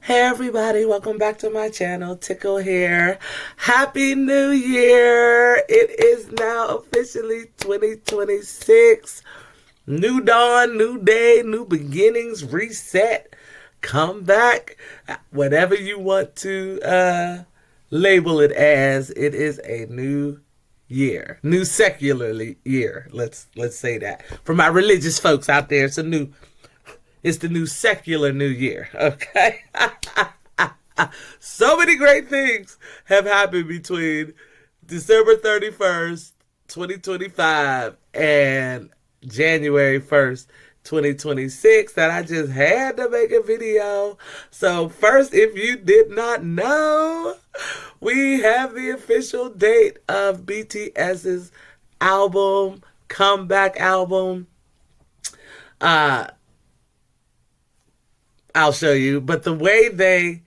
Hey everybody, welcome back to my channel, Tickle here. Happy New Year! It is now officially 2026. New dawn, new day, new beginnings, reset, come back. Whatever you want to label it as, it is a new year. New secular year. Let's say that. For my religious folks out there, it's the new secular new year, okay? So many great things have happened between December 31st, 2025 and January 1st, 2026 that I just had to make a video. So first, if you did not know, we have the official date of BTS's album, comeback album. I'll show you. But the way they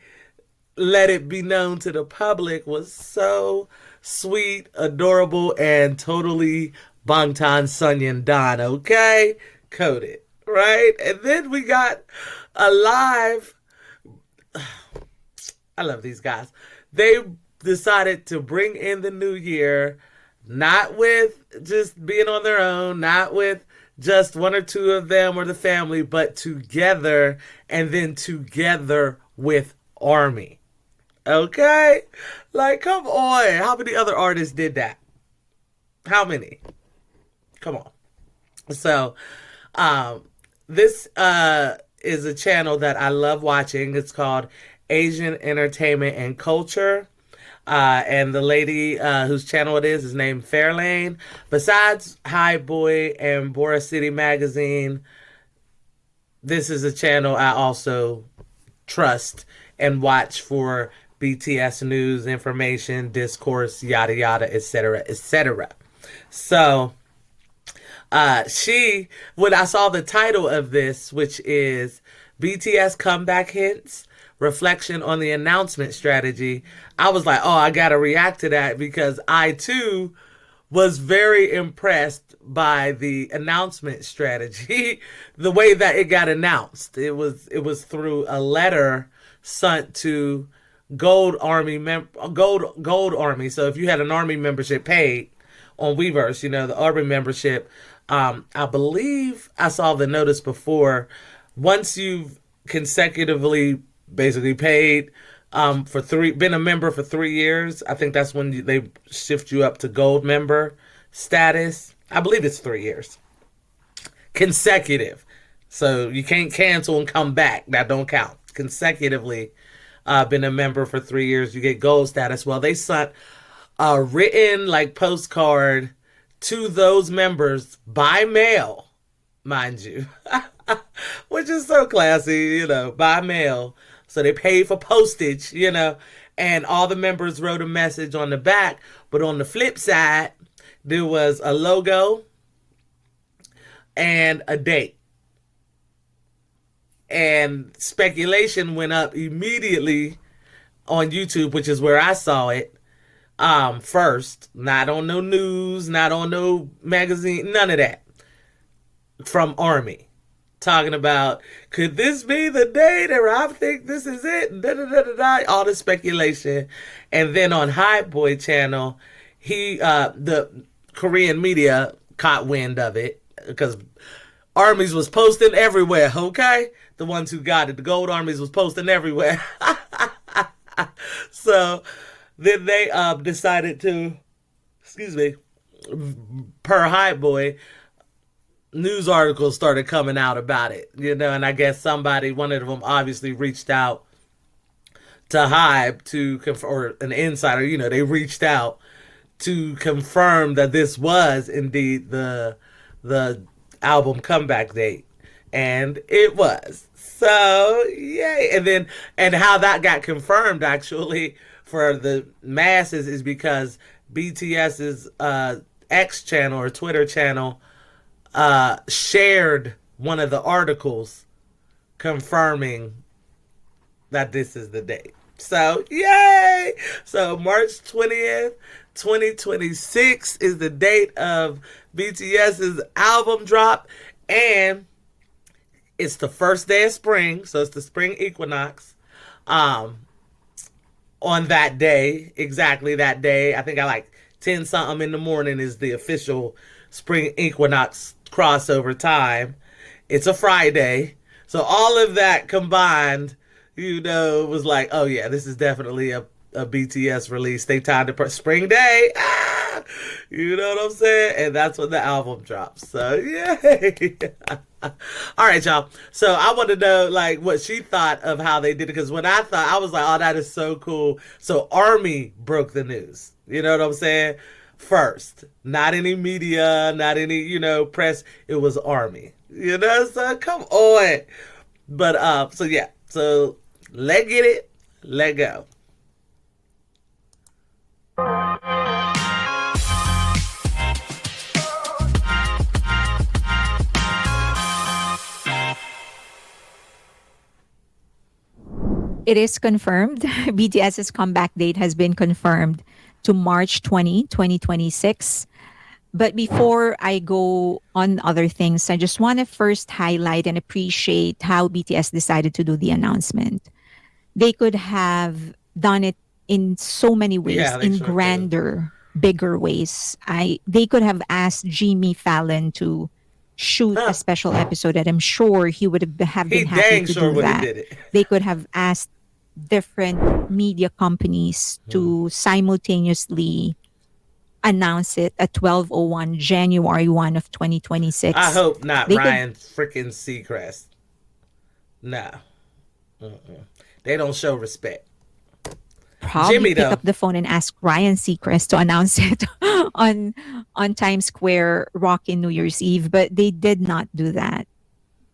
let it be known to the public was so sweet, adorable, and totally Bangtan Sunyeon Don, okay? Coded, right? And then we got a live... I love these guys. They decided to bring in the new year, not with just being on their own, not with just one or two of them or the family, but together, and then together with ARMY. Okay? Like, come on. How many other artists did that? How many? Come on. So, this is a channel that I love watching. It's called Asian Entertainment and Culture. And the lady whose channel it is named Fairlane. Besides High Boy and Bora City Magazine, this is a channel I also trust and watch for BTS news, information, discourse, yada yada, etc., etc. So, when I saw the title of this, which is BTS Comeback Hints, Reflection on the Announcement Strategy, I was like, oh, I gotta react to that because I too was very impressed by the announcement strategy, the way that it got announced. It was through a letter sent to Gold Army. So if you had an Army membership paid on Weverse, the Army membership, I believe I saw the notice before. Once you've consecutively basically paid been a member for 3 years, I think that's when they shift you up to gold member status. I believe it's 3 years consecutive, so you can't cancel and come back. That don't count. Consecutively been a member for 3 years, you get gold status. Well, they sent a written postcard to those members by mail, mind you, which is so classy, by mail. So they paid for postage, and all the members wrote a message on the back. But on the flip side, there was a logo and a date. And speculation went up immediately on YouTube, which is where I saw it first. Not on no news, not on no magazine, none of that. From ARMY. Talking about, could this be the date, or I think this is it, all the speculation. And then on High Boy channel, the Korean media caught wind of it, because armies was posting everywhere, okay? The ones who got it, the gold armies was posting everywhere. So then they decided to, per High Boy, news articles started coming out about it, and I guess one of them obviously reached out to Hype to confirm, or an insider, they reached out to confirm that this was indeed the album comeback date, and it was. So, yay. And how that got confirmed actually for the masses is because BTS's X channel or Twitter channel shared one of the articles confirming that this is the date. So, yay! So, March 20th, 2026 is the date of BTS's album drop, and it's the first day of spring, so it's the spring equinox. Um, on that day, exactly that day, I think I like 10 something in the morning is the official spring equinox crossover time. It's a Friday. So all of that combined, was like, oh yeah, this is definitely a BTS release. They timed the spring day. Ah! You know what I'm saying? And that's when the album drops. So yay. All right, y'all. So I want to know like what she thought of how they did it because when I thought I was like, oh, that is so cool. So Army broke the news. You know what I'm saying? First, not any media, not any press. It was Army. So come on. But so yeah, so let get it, let go. It is confirmed. BTS's comeback date has been confirmed to March 20, 2026. But before I go on other things, I just want to first highlight and appreciate how BTS decided to do the announcement. They could have done it in so many ways, Yeah, they in sure could. grander, bigger ways. They could have asked Jimmy Fallon to shoot a Huh. special episode that I'm sure he would have He been happy dang to sure do would have that. did it. They could have asked different media companies to simultaneously announce it at 12:01 January 1 of I 2026. hope not They could Ryan freaking Seacrest. No. Mm-mm. They don't show respect. probably Jimmy pick up though. the phone and ask Ryan Seacrest to announce it on on Times Square Rock in New Year's Eve, but they did not do that.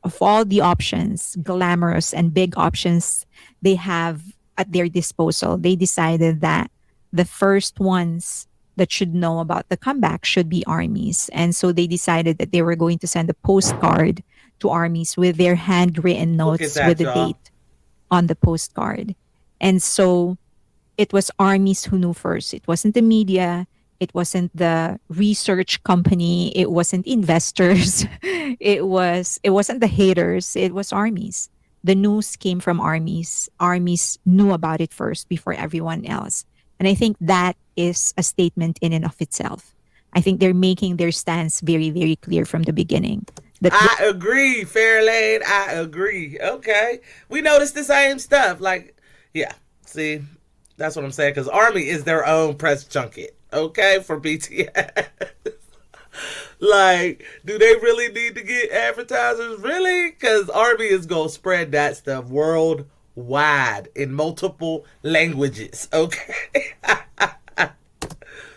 Of all the options, glamorous and big options they have at their disposal, they decided that the first ones that should know about the comeback should be armies. And so they decided that they were going to send a postcard to armies with their handwritten Look at notes with that, a y'all. date on the postcard. And so it was armies who knew first. It wasn't the media. It wasn't the research company. It wasn't investors. It wasn't the haters. It was armies. The news came from armies. Armies knew about it first before everyone else. And I think that is a statement in and of itself. I think they're making their stance very, very clear from the beginning that I agree, Fairlane. I agree. Okay. We noticed the same stuff. Like, yeah. See, that's what I'm saying. Because Army is their own press junket. Okay, for BTS. Like, do they really need to get advertisers? Really? Because Army is going to spread that stuff worldwide in multiple languages. Okay.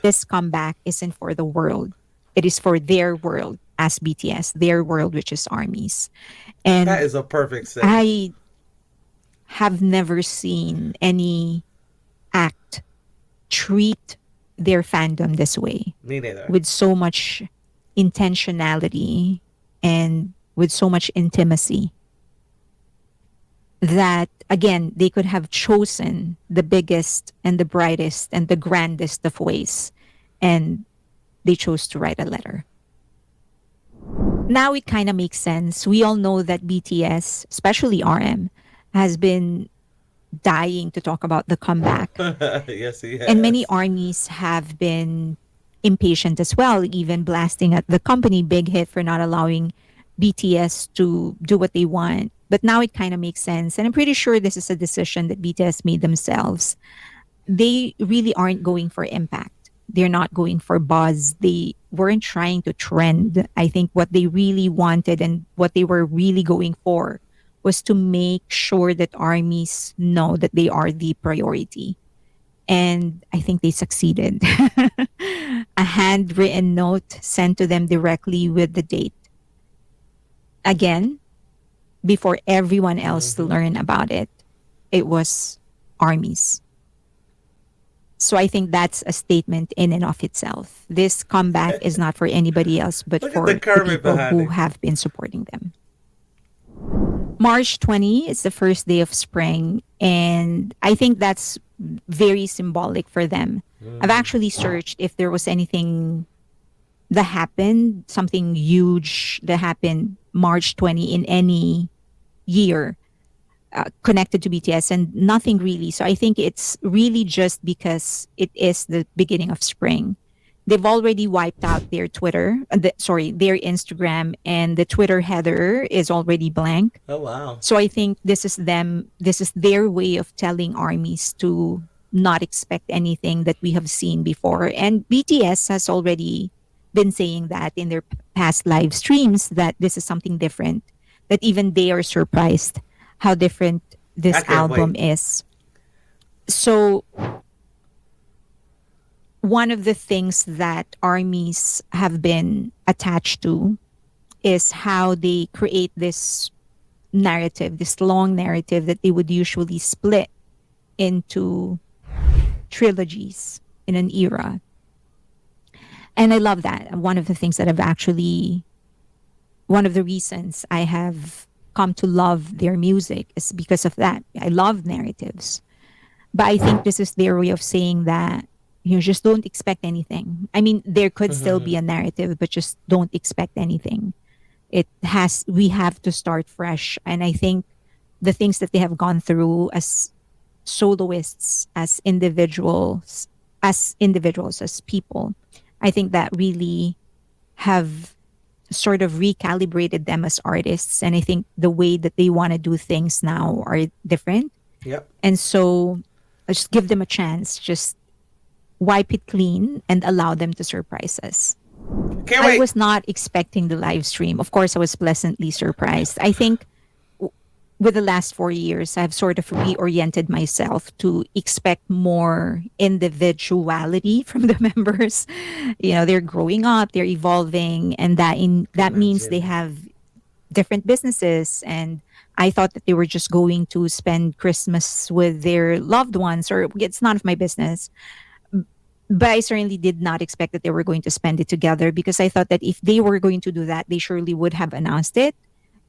this comeback isn't for the world. It is for their world as BTS, their world, which is armies. That And is a perfect saying. I have never seen any act treat their fandom this way Me neither. with so much intentionality and with so much intimacy that again they could have chosen the biggest and the brightest and the grandest of ways and they chose to write a letter. Now it kind of makes sense. We all know that BTS, especially RM, has been dying to talk about the comeback. Yes, he And many has. armies have been impatient as well, even blasting at the company Big Hit for not allowing BTS to do what they want. But now it kind of makes sense. And I'm pretty sure this is a decision that BTS made themselves. They really aren't going for impact. They're not going for buzz. They weren't trying to trend. I think what they really wanted and what they were really going for was to make sure that armies know that they are the priority. And I think they succeeded. A handwritten note sent to them directly with the date. Again, before everyone else to Mm-hmm. learn about it, it was armies. So I think that's a statement in and of itself. This comeback is not for anybody else, but Look at the for the Kermit people behind who him. have been supporting them. March 20 is the first day of spring, and I think that's very symbolic for them. I've Mm-hmm. actually searched if there was anything that happened, something huge that happened March 20 in any year. connected to BTS and nothing really. So I think it's really just because it is the beginning of spring. They've already wiped out their Twitter, their Instagram, and the Twitter header is already blank. Oh wow. So I think this is their way of telling armies to not expect anything that we have seen before. And BTS has already been saying that in their past live streams that this is something different, that even they are surprised how different I this can't album wait. is. So one of the things that armies have been attached to is how they create this narrative, this long narrative that they would usually split into trilogies in an era. And I love that. One of the things that I've actually, one of the reasons I have come to love their music is because of that. I love narratives. But I think this is their way of saying that you just don't expect anything. I mean, there could still be a narrative, but just don't expect anything. We have to start fresh. And I think the things that they have gone through as soloists, as people, I think that really have sort of recalibrated them as artists. And I think the way that they want to do things now are different. Yep. And so I just give them a chance, just wipe it clean and allow them to surprise us. Can't I wait. was not expecting the live stream. Of course, I was pleasantly surprised. I think with the last 4 years, I've sort of reoriented myself to expect more individuality from the members. You know, they're growing up, they're evolving, and that means they Imagine. have different businesses. And I thought that they were just going to spend Christmas with their loved ones, or it's none of my business. But I certainly did not expect that they were going to spend it together, because I thought that if they were going to do that, they surely would have announced it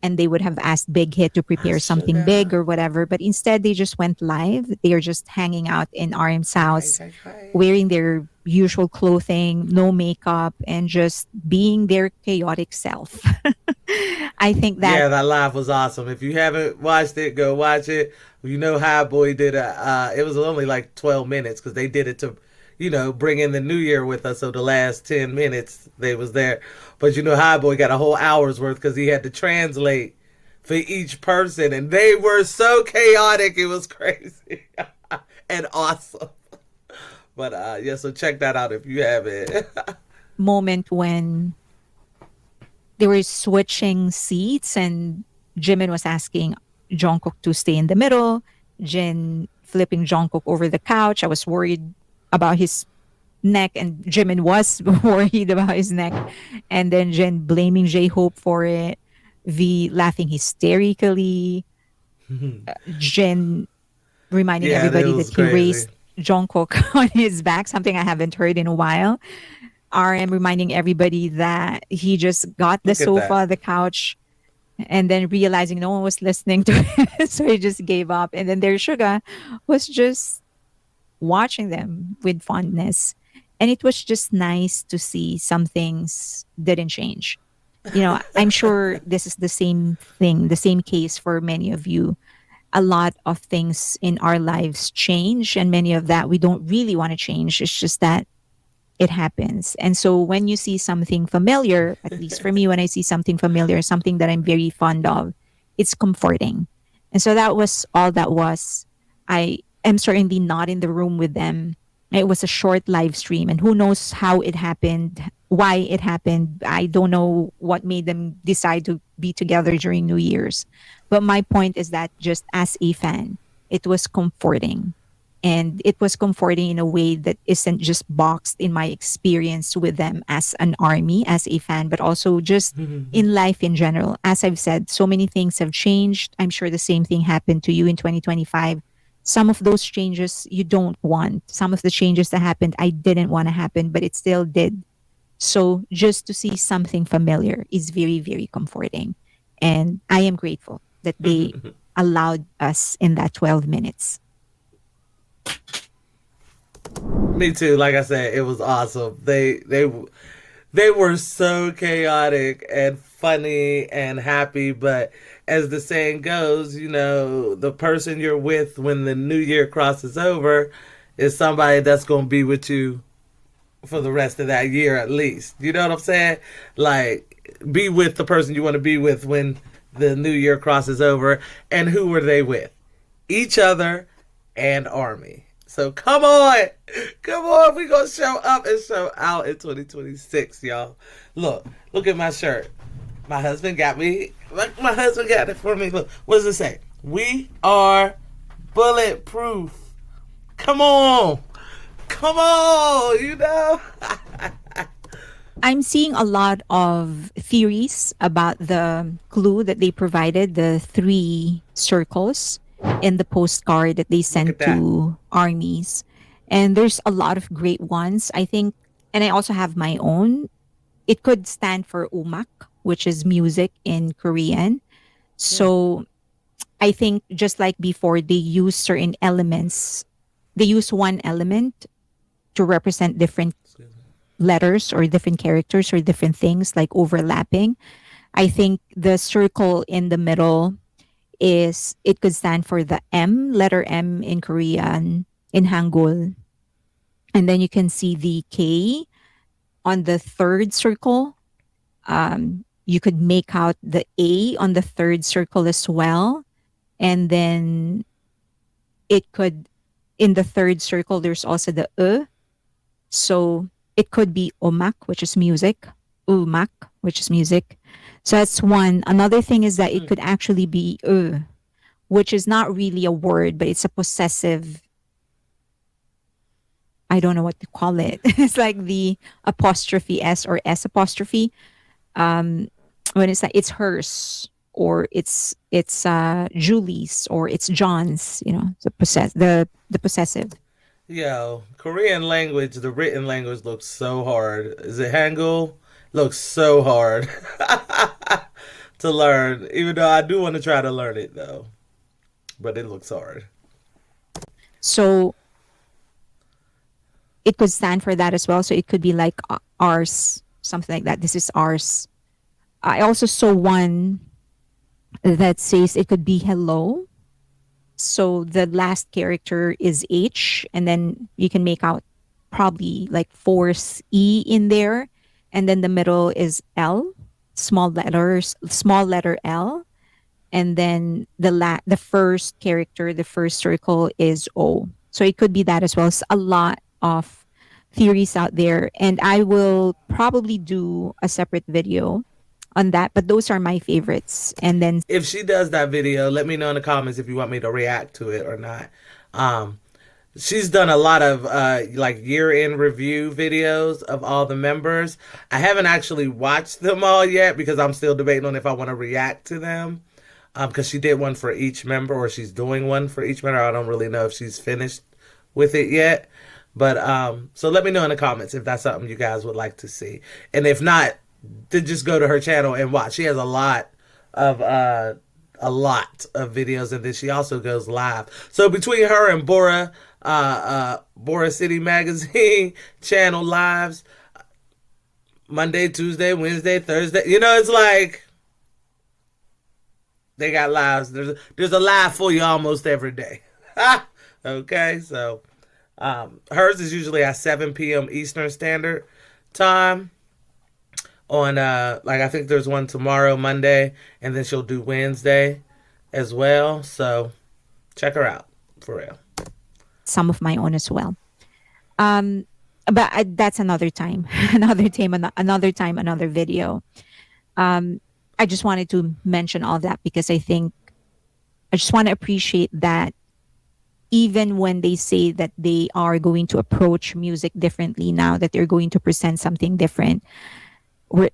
and they would have asked Big Hit to I prepare something big sugar. or whatever. But instead, they just went live. They are just hanging out in RM's Right, house, right, right. wearing their usual clothing, no makeup, and just being their chaotic self. I think that Yeah, that live was awesome. If you haven't watched it, go watch it. You know, High Boy did a. It was only like 12 minutes because they did it to, bring in the new year with us. So the last 10 minutes they was there, but High Boy got a whole hour's worth because he had to translate for each person, and they were so chaotic. It was crazy and awesome. But yeah, so check that out if you haven't. moment when they were switching seats and Jimin was asking Jungkook to stay in the middle, Jin flipping Jungkook over the couch. I was worried about his neck, and Jimin was worried about his neck. And then Jin blaming J Hope for it, V laughing hysterically, Jin reminding Yeah, it everybody that was he crazy. raised Jungkook on his back, something I haven't heard in a while. RM reminding everybody that he just got the Look at that. sofa, the couch, and then realizing no one was listening to it. So he just gave up. And then their Suga was just watching them with fondness. And it was just nice to see some things didn't change. You know, I'm sure this is the same thing, the same case for many of you. A lot of things in our lives change, and many of that we don't really want to change. It's just that it happens. And so when you see something familiar, at least for me, when I see something familiar, something that I'm very fond of, it's comforting. And so that was all that was. I am certainly not in the room with them. It was a short live stream, and who knows how it happened, why it happened. I don't know what made them decide to be together during New Year's. But my point is that just as a fan, it was comforting, and it was comforting in a way that isn't just boxed in my experience with them as an army, as a fan, but also just in life in general. As I've said, so many things have changed. I'm sure the same thing happened to you in 2025. Some of those changes you don't want. Some of the changes that happened, I didn't want to happen, but it still did. So just to see something familiar is very, very comforting. And I am grateful that they allowed us in that 12 minutes. Me too. Like I said, it was awesome. They were so chaotic and funny and happy, but as the saying goes, the person you're with when the new year crosses over is somebody that's going to be with you for the rest of that year at least. You know what I'm saying? Like, be with the person you want to be with when the new year crosses over. And who were they with? Each other and Army. So come on. Come on. We going to show up and show out in 2026, y'all. Look at my shirt. My husband got me. My husband got it for me. Look, what does it say? We are bulletproof. Come on. Come on. I'm seeing a lot of theories about the clue that they provided, the three circles in the postcard that they Look sent at that. to armies. And there's a lot of great ones. I think, and I also have my own. It could stand for umak, which is music in Korean. Hmm. So I think just like before, they use certain elements. They use one element to represent different letters or different characters or different things like overlapping. I think the circle in the middle is it could stand for the M, letter M in Korean, in Hangul. And then you can see the K on the third circle. You could make out the A on the third circle as well. And then it could, in the third circle, there's also the So it could be omak, which is music, umak, which is music. So that's one. Another thing is that it Hmm. could actually be which is not really a word, but it's a possessive. I don't know what to call it. It's like the apostrophe S or S apostrophe. Um, when it's like it's hers or it's Julie's or it's John's. The possessive. Yo, Korean language, the written language looks so hard. Is it Hangul? Looks so hard to learn. Even though I do want to try to learn it though, but it looks hard. So it could stand for that as well. So it could be like ours, something like that. This is ours. I also saw one that says it could be hello. So the last character is H, and then you can make out probably like force E in there, and then the middle is L, small letter L, and then the first character, the first circle is O. So it could be that as well. It's a lot of theories out there, and I will probably do a separate video on that. But those are my favorites, and then If she does that video, let me know in the comments if you want me to react to it or not. Um, she's done a lot of like year-end review videos of all the members. I haven't actually watched them all yet because I'm still debating on if I want to react to them. Because she did one for each member, or she's doing one for each member. I don't really know if she's finished with it yet. But so let me know in the comments if that's something you guys would like to see. And if not, then just go to her channel and watch. She has of a lot of videos, and then she also goes live. So between her and Bora City Magazine channel lives, Monday, Tuesday, Wednesday, Thursday, it's like they got lives. There's a live for you almost every day. Okay, so hers is usually at 7 p.m. Eastern Standard Time. On like I think there's one tomorrow, Monday, and then she'll do Wednesday as well. So check her out for real. some of my own as well. Um, but that's another time, another time, another time, another video. I just wanted to mention all that because I think I just want to appreciate that even when they say that they are going to approach music differently now, that they're going to present something different,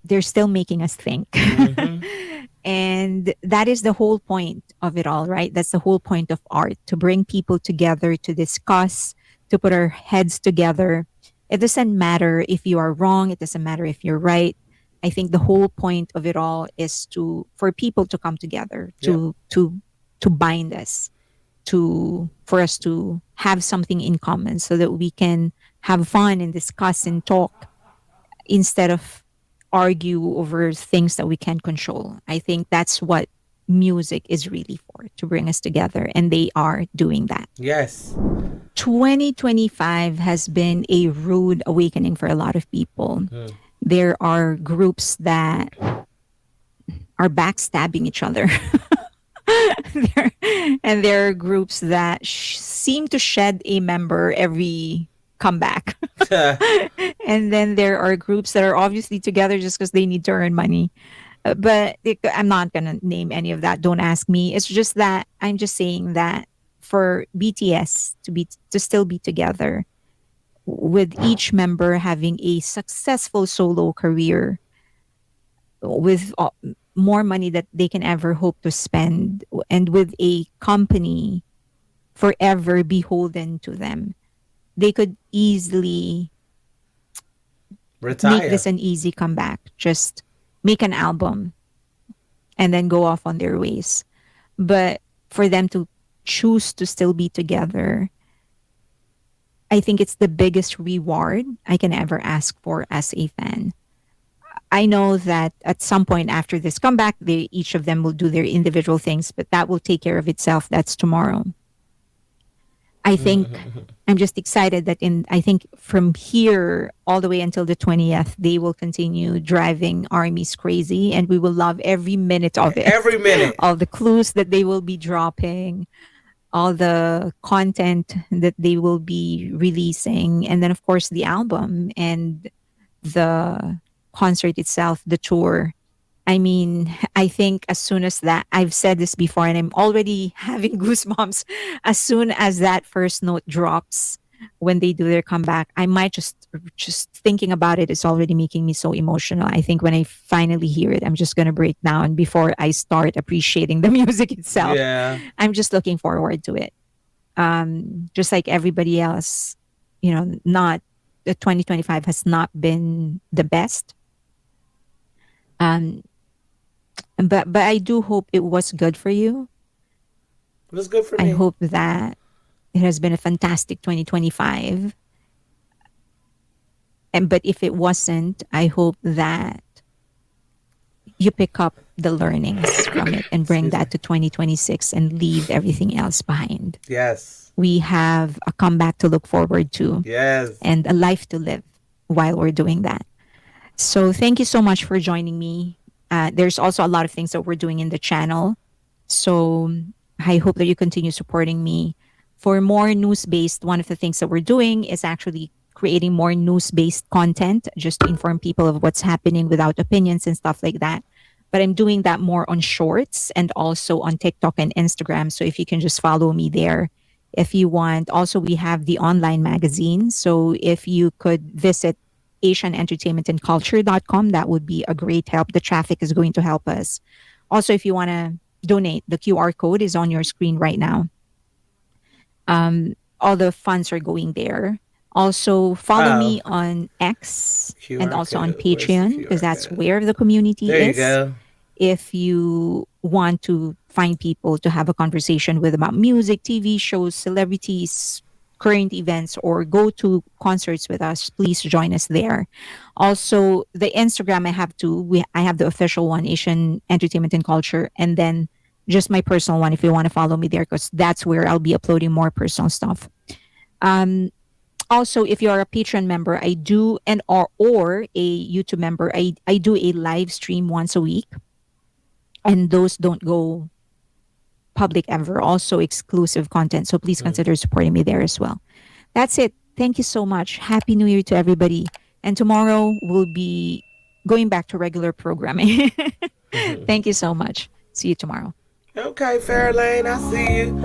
they're still making us think. Mm-hmm. And that is the whole point of it all, right? That's the whole point of art, to bring people together, to discuss, to put our heads together. It doesn't matter if you are wrong, it doesn't matter if you're right. I think the whole point of it all is for people to come together, Yep. to bind us, for us to have something in common so that we can have fun and discuss and talk instead of argue over things that we can't control. I think that's what music is really for, to bring us together. And they are doing that. Yes. 2025 has been a rude awakening for a lot of people. There are groups that are backstabbing each other. And there are groups that seem to shed a member every comeback. And then there are groups that are obviously together just because they need to earn money. I'm not going to name any of that. Don't ask me. It's just that I'm just saying that for BTS to still be together, with each member having a successful solo career, with more money that they can ever hope to spend, and with a company forever beholden to them, they could easily make Retire. this an easy comeback. Just make an album and then go off on their ways. But for them to choose to still be together, I think it's the biggest reward I can ever ask for as a fan. I know that at some point after this comeback, each of them will do their individual things, but that will take care of itself. That's tomorrow. I think I'm just excited that I think from here all the way until the 20th, they will continue driving armies crazy, and we will love every minute of it. Every minute. All the clues that they will be dropping, all the content that they will be releasing, and then of course the album and the concert itself, the tour. I mean, I think as soon as that, I've said this before and I'm already having goosebumps. As soon as that first note drops, when they do their comeback, I might just thinking about it, it's already making me so emotional. I think when I finally hear it, I'm just going to break down before I start appreciating the music itself. Yeah. I'm just looking forward to it. Just like everybody else, not 2025 has not been the best. But I do hope it was good for you. It was good for me. I hope that it has been a fantastic 2025. But if it wasn't, I hope that you pick up the learnings from it and bring that to 2026 and leave everything else behind. Yes. We have a comeback to look forward to. Yes. And a life to live while we're doing that. So thank you so much for joining me. There's also a lot of things that we're doing in the channel. So I hope that you continue supporting me. For more news-based, one of the things that we're doing is actually creating more news-based content just to inform people of what's happening without opinions and stuff like that. But I'm doing that more on shorts and also on TikTok and Instagram. So if you can just follow me there if you want. Also, we have the online magazine. So if you could visit asianentertainmentandculture.com, that would be a great help. The traffic is going to help us. Also, if you want to donate, the QR code is on your screen right now. All the funds are going there. Also, follow me on X and also on Patreon, because that's where the community There is. you go. If you want to find people to have a conversation with about music, TV shows, celebrities, current events, or go to concerts with us, please join us there. Also, the Instagram I have the official one, Asian Entertainment and Culture, and then just my personal one if you want to follow me there, because that's where I'll be uploading more personal stuff. Also, if you're a Patreon member, I do, or a YouTube member, I do a live stream once a week, and those don't go public ever. Also exclusive content. So please consider supporting me there as well. That's it. Thank you so much. Happy New Year to everybody. And tomorrow we'll be going back to regular programming. Thank you so much. See you tomorrow. Okay, Fairlane, I see you.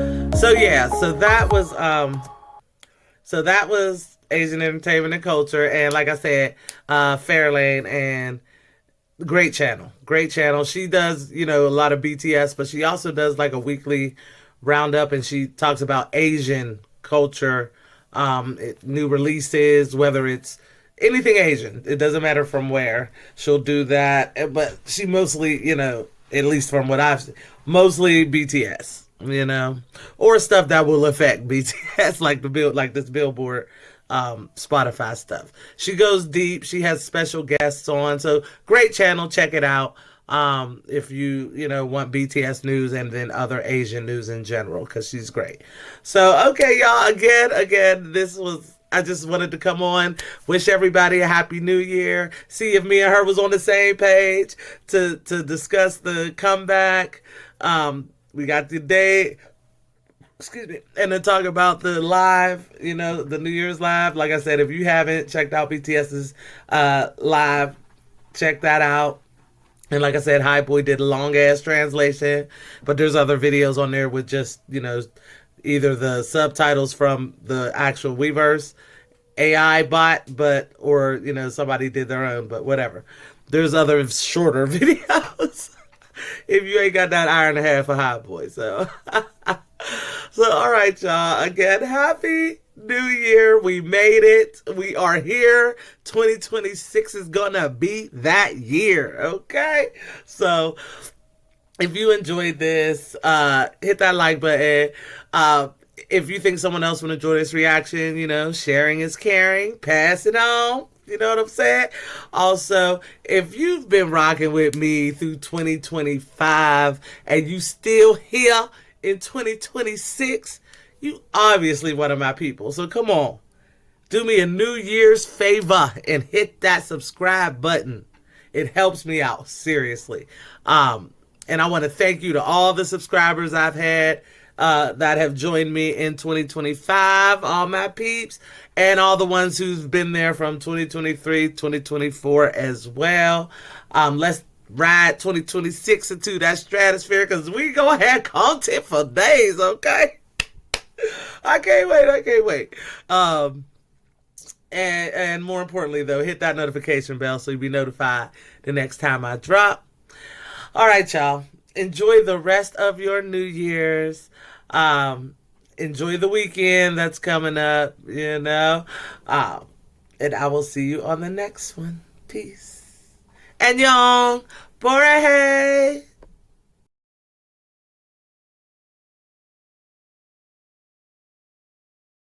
So that was Asian Entertainment and Culture, and like I said, Fairlane, and great channel. She does, a lot of BTS, but she also does like a weekly roundup, and she talks about Asian culture, new releases, whether it's anything Asian. It doesn't matter from where. She'll do that, but she mostly, at least from what I've seen, mostly BTS, or stuff that will affect BTS, like this Billboard, Spotify stuff. She goes deep. She has special guests on. So great channel. Check it out. If you want BTS news and then other Asian news in general, because she's great. So, okay, y'all, again, I just wanted to come on, wish everybody a happy new year, see if me and her was on the same page to discuss the comeback. We got the day, excuse me, and then talk about the live, the New Year's live. Like I said, if you haven't checked out BTS's live, check that out. And like I said, High Boy did a long ass translation, but there's other videos on there with just, either the subtitles from the actual Weverse AI bot, or somebody did their own, but whatever. There's other shorter videos if you ain't got that hour and a half of High Boy. So, so all right, y'all. Again, happy New Year. We made it. We are here. 2026 is gonna be that year. Okay, so if you enjoyed this, hit that like button. If you think someone else would enjoy this reaction, sharing is caring. Pass it on. You know what I'm saying? Also, if you've been rocking with me through 2025 and you still here in 2026, you obviously one of my people. So come on, do me a New Year's favor and hit that subscribe button. It helps me out, seriously. And I want to thank you to all the subscribers I've had that have joined me in 2025, all my peeps, and all the ones who've been there from 2023, 2024 as well. Let's ride 2026 into that stratosphere, because we gonna have content for days, okay? I can't wait. And more importantly, though, hit that notification bell so you'll be notified the next time I drop. All right, y'all. Enjoy the rest of your New Year's. Enjoy the weekend that's coming up, And I will see you on the next one. Peace. And y'all, bora hey.